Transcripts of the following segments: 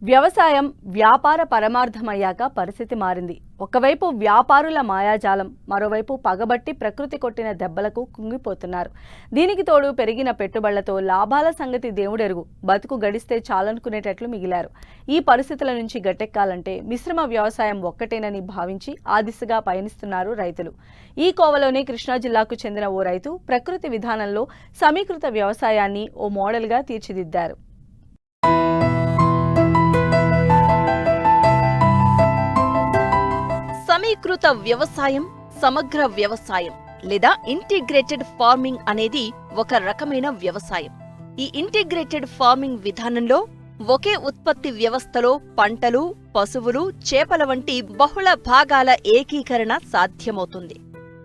వ్యవసాయం వ్యాపార పరమార్థమయ్యాక పరిస్థితి మారింది. ఒకవైపు వ్యాపారుల మాయాజాలం, మరోవైపు పగబట్టి ప్రకృతి కొట్టిన దెబ్బలకు కుంగిపోతున్నారు. దీనికి తోడు పెరిగిన పెట్టుబడులతో లాభాల సంగతి దేవుడెరుగు, బతుకు గడిస్తే చాలనుకునేటట్లు మిగిలారు. ఈ పరిస్థితుల నుంచి గట్టెక్కాలంటే మిశ్రమ వ్యవసాయం ఒక్కటేనని భావించి ఆ దిశగా పయనిస్తున్నారు రైతులు. ఈ కోవలోనే కృష్ణా జిల్లాకు చెందిన ఓ రైతు ప్రకృతి విధానంలో సమీకృత వ్యవసాయాన్ని ఓ మోడల్గా తీర్చిదిద్దారు. సమీకృత వ్యవసాయం, సమగ్ర వ్యవసాయం లేదా ఇంటిగ్రేటెడ్ ఫార్మింగ్ అనేది ఒక రకమైన వ్యవసాయం. ఈ ఇంటిగ్రేటెడ్ ఫార్మింగ్ విధానంలో ఒకే ఉత్పత్తి వ్యవస్థలో పంటలు, పశువులు, చేపల వంటి బహుళ భాగాల ఏకీకరణ సాధ్యమవుతుంది.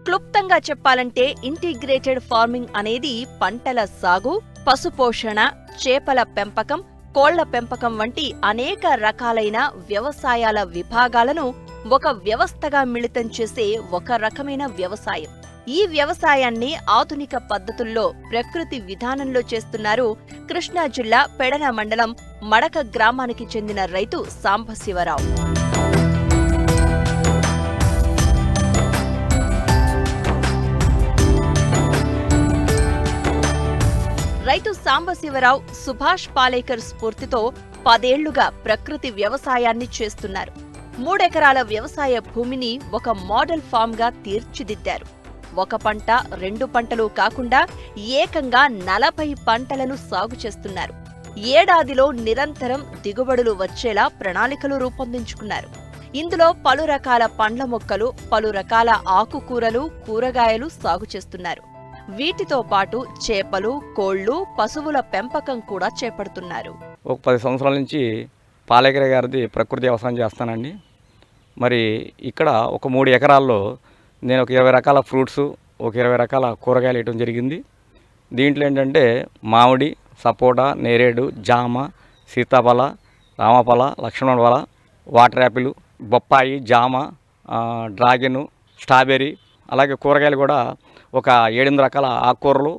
క్లుప్తంగా చెప్పాలంటే ఇంటిగ్రేటెడ్ ఫార్మింగ్ అనేది పంటల సాగు, పశుపోషణ, చేపల పెంపకం, కోళ్ల పెంపకం వంటి అనేక రకాలైన వ్యవసాయాల విభాగాలను ఒక వ్యవస్థగా మిళితం చేసే ఒక రకమైన వ్యవసాయం. ఈ వ్యవసాయాన్ని ఆధునిక పద్ధతుల్లో ప్రకృతి విధానంలో చేస్తున్నారు కృష్ణా జిల్లా పెడన మండలం మడక గ్రామానికి చెందిన రైతు సాంబశివరావు. రైతు సాంబశివరావు సుభాష్ పాలేకర్ స్ఫూర్తితో 10 ఏళ్లుగా ప్రకృతి వ్యవసాయాన్ని చేస్తున్నారు. 3 ఎకరాల వ్యవసాయ భూమిని ఒక మోడల్ ఫామ్ గా తీర్చిదిద్దారు. ఒక పంట, 2 పంటలు కాకుండా ఏకంగా 40 పంటలను సాగు చేస్తున్నారు. ఏడాదిలో నిరంతరం దిగుబడులు వచ్చేలా ప్రణాళికలు రూపొందించుకున్నారు. ఇందులో పలు రకాల పండ్ల మొక్కలు, పలు రకాల ఆకుకూరలు, కూరగాయలు సాగు చేస్తున్నారు. వీటితో పాటు చేపలు, కోళ్లు, పశువుల పెంపకం కూడా చేపడుతున్నారు. ఒక 10 సంవత్సరాల నుంచి పాలేకర్ గారిది ప్రకృతి వ్యవసాయం చేస్తానండి. మరి ఇక్కడ ఒక 3 ఎకరాల్లో నేను ఒక 20 రకాల ఫ్రూట్స్, ఒక 20 రకాల కూరగాయలు వేయడం జరిగింది. దీంట్లో ఏంటంటే మామిడి, సపోటా, నేరేడు, జామ, సీతాఫల, రామఫల, లక్ష్మణ ఫల, వాటర్ యాపిల్, బొప్పాయి, జామ, డ్రాగను, స్ట్రాబెర్రీ, అలాగే కూరగాయలు కూడా ఒక 7-8 రకాల ఆకుకూరలు,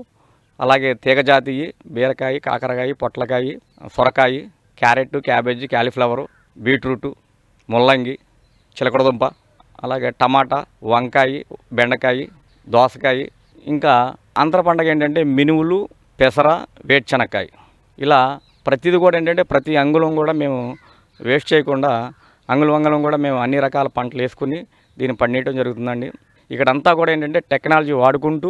అలాగే తీగజాతి, బీరకాయ, కాకరకాయ, పొట్లకాయ, సొరకాయ, క్యారెట్, క్యాబేజీ, క్యాలీఫ్లవరు, బీట్రూటు, ముల్లంగి, చిలకడదుంప, అలాగే టమాటా, వంకాయ, బెండకాయ, దోసకాయ, ఇంకా అంతర పంటగా ఏంటంటే మినువులు, పెసర, వేరుశనక్కాయ. ఇలా ప్రతిది కూడా ఏంటంటే ప్రతి అంగుళం కూడా మేము వేస్ట్ చేయకుండా అంగుళం కూడా మేము అన్ని రకాల పంటలు వేసుకుని దీన్ని పండించడం జరుగుతుందండి. ఇక్కడంతా కూడా ఏంటంటే టెక్నాలజీ వాడుకుంటూ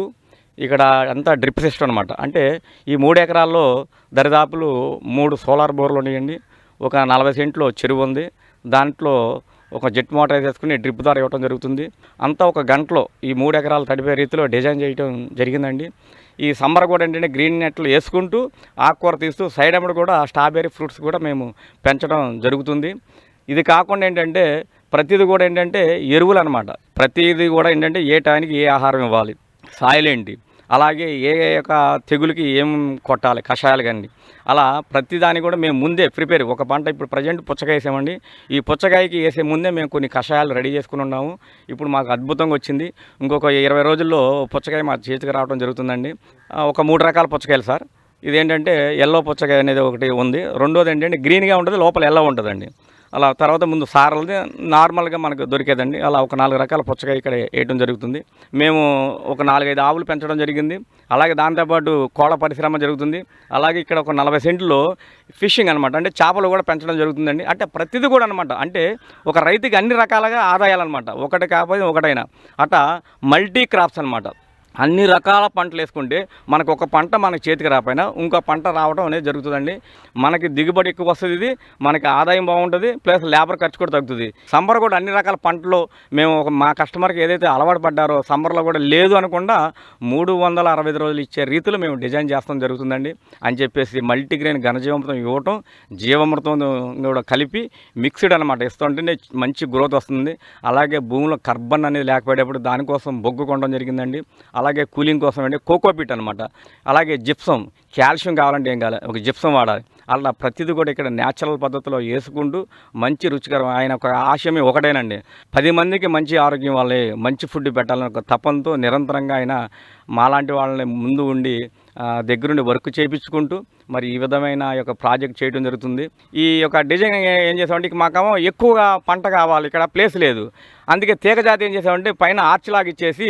ఇక్కడ అంతా డ్రిప్ సిస్టమ్ అనమాట. అంటే ఈ 3 ఎకరాల్లో దరిదాపులు 3 సోలార్ బోర్లు ఉన్నాయండి. ఒక 40 సెంట్లో చెరువు ఉంది. దాంట్లో ఒక జెట్ మోటార్ వేసుకుని డ్రిప్ ద్వారా ఇవ్వడం జరుగుతుంది. అంతా ఒక గంటలో ఈ 3 ఎకరాలు తడిపే రీతిలో డిజైన్ చేయడం జరిగిందండి. ఈ సమ్మర్ కూడా ఏంటంటే గ్రీన్ నెట్లు వేసుకుంటూ ఆకుకూర తీస్తూ సైడ్ అమ్మడు కూడా స్ట్రాబెర్రీ ఫ్రూట్స్ కూడా మేము పెంచడం జరుగుతుంది. ఇది కాకుండా ఏంటంటే ప్రతిదీ కూడా ఏంటంటే ఎరువులు అనమాట. ప్రతిదీ కూడా ఏంటంటే ఏ టైంకి ఏ ఆహారం ఇవ్వాలి, సాయిల్ ఏంటి, అలాగే ఏ యొక్క తెగులకి ఏం కొట్టాలి, కషాయాలు కానీ, అలా ప్రతిదాన్ని కూడా మేము ముందే ప్రిపేర్. ఒక పంట ఇప్పుడు ప్రజెంట్ పుచ్చకాయ వేసామండి. ఈ పుచ్చకాయకి వేసే ముందే మేము కొన్ని కషాయాలు రెడీ చేసుకుని ఉన్నాము. ఇప్పుడు మాకు అద్భుతంగా వచ్చింది. ఇంకొక 20 రోజుల్లో పుచ్చకాయ మా చేతికి రావడం జరుగుతుందండి. ఒక 3 రకాల పుచ్చకాయలు సార్. ఇదేంటంటే ఎల్లో పుచ్చకాయ అనేది ఒకటి ఉంది. రెండోది ఏంటంటే గ్రీన్గా ఉంటుంది, లోపల ఎల్లో ఉంటుందండి. అలా తర్వాత ముందు సారలది నార్మల్గా మనకు దొరికేదండి. అలా ఒక 4 రకాల పుచ్చకాయ ఇక్కడ వేయడం జరుగుతుంది. మేము ఒక 4-5 ఆవులు పెంచడం జరిగింది. అలాగే దాంతోపాటు కోళ్ళ పరిశ్రమ జరుగుతుంది. అలాగే ఇక్కడ ఒక 40 సెంట్లో ఫిషింగ్ అనమాట, అంటే చేపలు కూడా పెంచడం జరుగుతుందండి. అంటే ప్రతిదీ కూడా అనమాట, అంటే ఒక రైతుకి అన్ని రకాలుగా ఆదాయాలన్నమాట. ఒకటి కాకపోతే ఒకటైనా అట్లా మల్టీ క్రాప్స్ అనమాట. అన్ని రకాల పంటలు వేసుకుంటే మనకు ఒక పంట మనకి చేతికి రాకపోయినా ఇంకో పంట రావడం అనేది జరుగుతుందండి. మనకి దిగుబడి ఎక్కువ వస్తుంది, ఇది మనకి ఆదాయం బాగుంటుంది, ప్లస్ లేబర్ ఖర్చు కూడా తగ్గుతుంది. సమ్మర్ కూడా అన్ని రకాల పంటలు మేము మా కస్టమర్కి ఏదైతే అలవాటు పడ్డారో సమ్మర్లో కూడా లేదు అనకుండా 365 రోజులు ఇచ్చే రీతిలో మేము డిజైన్ చేస్తాం జరుగుతుందండి. అని చెప్పేసి మల్టీగ్రెయిన్ ఘనజీవామృతం ఇవ్వటం, జీవామృతం కూడా కలిపి మిక్స్డ్ అనమాట ఇస్తుంటే మంచి గ్రోత్ వస్తుంది. అలాగే భూమిలో కార్బన్ అనేది లేకపోయేటప్పుడు దానికోసం బొగ్గు కొనడం జరిగిందండి. అలాగే కూలింగ్ కోసం అంటే కోకోపిట్ అనమాట. అలాగే జిప్సం, కాల్షియం కావాలంటే ఏం కావాలి, ఒక జిప్సం వాడాలి. అలా ప్రతిదీ కూడా ఇక్కడ న్యాచురల్ పద్ధతిలో వేసుకుంటూ మంచి రుచికరం. ఆయన ఒక ఆశయమే ఒకటేనండి, 10 మందికి మంచి ఆరోగ్యం వాళ్ళే మంచి ఫుడ్ పెట్టాలని ఒక తపంతో నిరంతరంగా ఆయన మాలాంటి వాళ్ళని ముందు ఉండి దగ్గరుండి వర్క్ చేయించుకుంటూ మరి ఈ విధమైన యొక్క ప్రాజెక్ట్ చేయడం జరుగుతుంది. ఈ యొక్క డిజైన్ ఏం చేసామంటే మాకేమో ఎక్కువగా పంట కావాలి, ఇక్కడ ప్లేస్ లేదు. అందుకే తీగ జాతి ఏం చేసామంటే పైన ఆర్చ్లాగా ఇచ్చేసి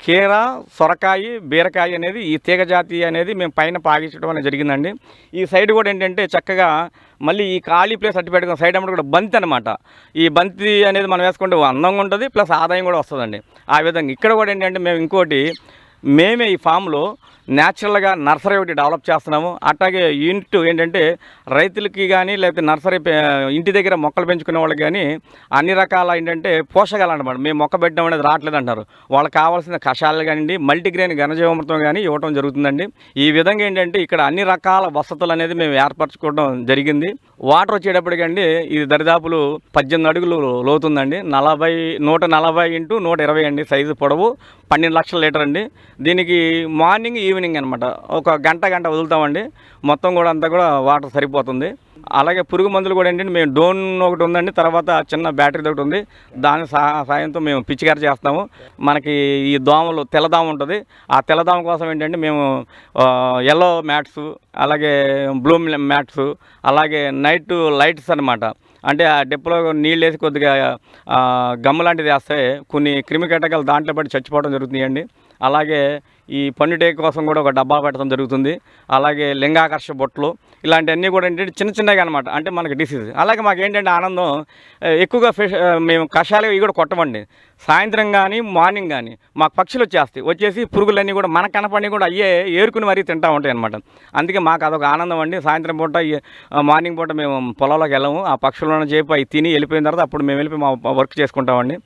కీర, సొరకాయ, బీరకాయ అనేది ఈ తీగ జాతి అనేది మేము పైన పాగించడం అనేది జరిగిందండి. ఈ సైడ్ కూడా ఏంటంటే చక్కగా మళ్ళీ ఈ ఖాళీ ప్లేస్ అట్టి పెట్టుకున్న సైడ్ అమ్మటి కూడా బంతి అనమాట. ఈ బంతి అనేది మనం వేసుకుంటే అందంగా ఉంటుంది, ప్లస్ ఆదాయం కూడా వస్తుందండి. ఆ విధంగా ఇక్కడ కూడా ఏంటంటే మేము ఇంకోటి మేమే ఈ ఫామ్లో న్యాచురల్గా నర్సరీ ఒకటి డెవలప్ చేస్తున్నాము. అట్లాగే యూనిట్ ఏంటంటే రైతులకి కానీ లేకపోతే నర్సరీ ఇంటి దగ్గర మొక్కలు పెంచుకునే వాళ్ళకి కానీ అన్ని రకాల ఏంటంటే పోషకాలు అనమాట. మేము మొక్క పెట్టడం అనేది రావట్లేదు అంటారు, వాళ్ళకి కావాల్సిన కషాయాలు కానివ్వండి, మల్టీగ్రెయిన్ ఘనజీవామృతం కానీ ఇవ్వడం జరుగుతుందండి. ఈ విధంగా ఏంటంటే ఇక్కడ అన్ని రకాల వసతులు అనేది మేము ఏర్పరచుకోవడం జరిగింది. వాటర్ వచ్చేటప్పటికండి ఇది దరిదాపులు 18 అడుగులు లోతుందండి. 140 x 120 అండి సైజు, పొడవు 12 లక్షల లీటర్ అండి. దీనికి మార్నింగ్ ఈవినింగ్ అనమాట ఒక గంట వదులుతామండి. మొత్తం కూడా అంతా కూడా వాటర్ సరిపోతుంది. అలాగే పురుగు మందులు కూడా ఏంటంటే మేము డోన్ ఒకటి ఉందండి, తర్వాత చిన్న బ్యాటరీ ఒకటి ఉంది. దాని సాయంతో మేము పిచికారి చేస్తాము. మనకి ఈ దోమలు తెల్లదోమ ఉంటుంది, ఆ తెల్లదోమ కోసం ఏంటంటే మేము ఎల్లో మ్యాట్స్, అలాగే బ్లూ మ్యాట్స్, అలాగే నైట్ లైట్స్ అనమాట. అంటే ఆ డిప్పులో నీళ్ళు వేసి కొద్దిగా గమ్ము లాంటిది వేస్తే కొన్ని క్రిమి కీటకాలు దాంట్లో పడి చచ్చిపోవడం జరుగుతుందండి. అలాగే ఈ పన్నుటేక కోసం కూడా ఒక డబ్బా పెట్టడం జరుగుతుంది. అలాగే లింగాకర్ష బొట్లు ఇలాంటివన్నీ కూడా ఏంటంటే చిన్నగా అనమాట. అంటే మనకి డిసీజ్. అలాగే మాకు ఏంటంటే ఆనందం ఎక్కువగా మేము కషాయాలు ఇవి కూడా కొట్టమండి. సాయంత్రం కానీ మార్నింగ్ కానీ మాకు పక్షులు వచ్చేసి పురుగులన్నీ కూడా మన కనపడి కూడా అయ్యే ఏరుకుని మరీ తింటూ ఉంటాయి అనమాట. అందుకే మాకు అదొక ఆనందం అండి. సాయంత్రం పూట మార్నింగ్ పూట మేము పొలంలోకి వెళ్ళాము, ఆ పక్షులను చేపి అవి తిని వెళ్ళిపోయిన తర్వాత అప్పుడు మేము వెళ్ళిపోయి మా వర్క్ చేసుకుంటామండి.